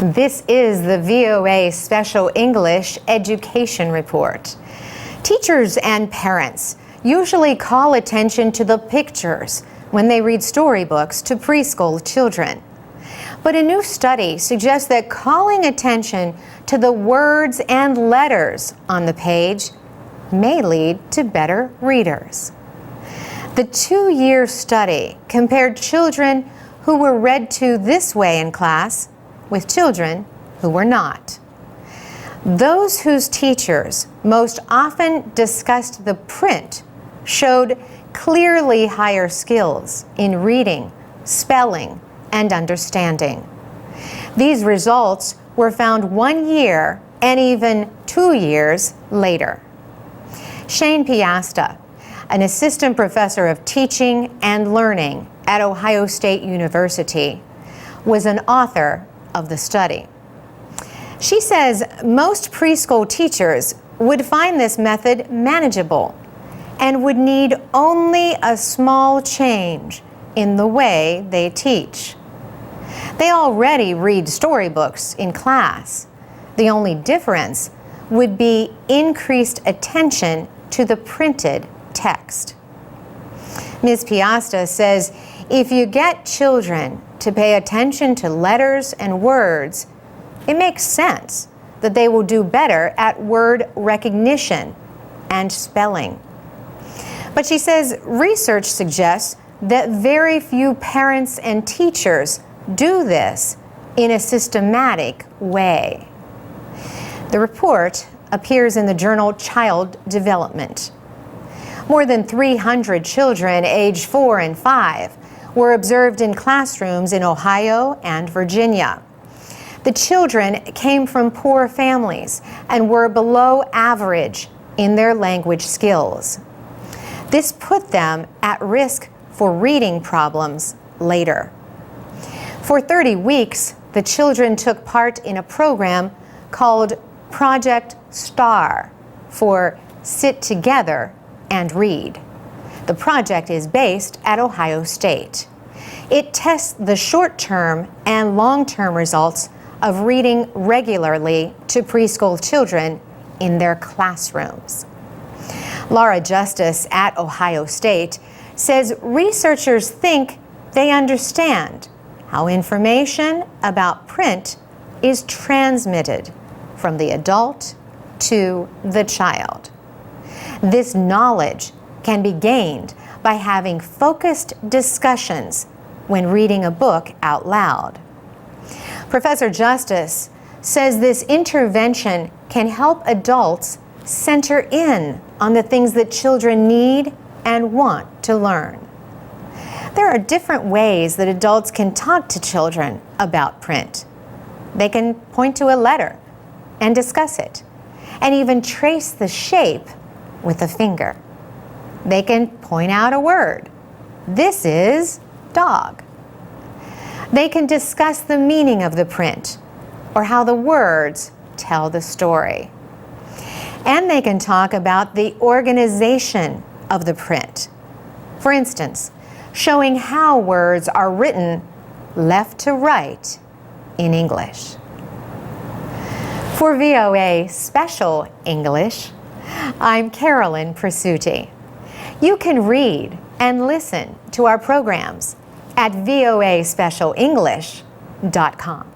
This is the VOA Special English Education Report. Teachers and parents usually call attention to the pictures when they read storybooks to preschool children. But a new study suggests that calling attention to the words and letters on the page may lead to better readers. The 2-year study compared children who were read to this way in class with children who were not. Those whose teachers most often discussed the print showed clearly higher skills in reading, spelling, and understanding. These results were found 1 year and even 2 years later. Shane Piasta, an assistant professor of teaching and learning at Ohio State University, was an author of the study. She says most preschool teachers would find this method manageable and would need only a small change in the way they teach. They already read storybooks in class. The only difference would be increased attention to the printed text. Ms. Piasta says if you get children to pay attention to letters and words, it makes sense that they will do better at word recognition and spelling. But she says research suggests that very few parents and teachers do this in a systematic way. The report appears in the journal Child Development. More than 300 children aged 4 and 5 were observed in classrooms in Ohio and Virginia. The children came from poor families and were below average in their language skills. This put them at risk for reading problems later. For 30 weeks, the children took part in a program called Project STAR, for Sit Together and Read. The project is based at Ohio State. It tests the short-term and long-term results of reading regularly to preschool children in their classrooms. Laura Justice at Ohio State says researchers think they understand how information about print is transmitted from the adult to the child. This knowledge can be gained by having focused discussions when reading a book out loud. Professor Justice says this intervention can help adults center in on the things that children need and want to learn. There are different ways that adults can talk to children about print. They can point to a letter and discuss it, and even trace the shape with a finger. They can point out a word. This is dog. They can discuss the meaning of the print or how the words tell the story. And they can talk about the organization of the print. For instance, showing how words are written left to right in English. For VOA Special English, I'm Carolyn Presutti. You can read and listen to our programs at voaspecialenglish.com.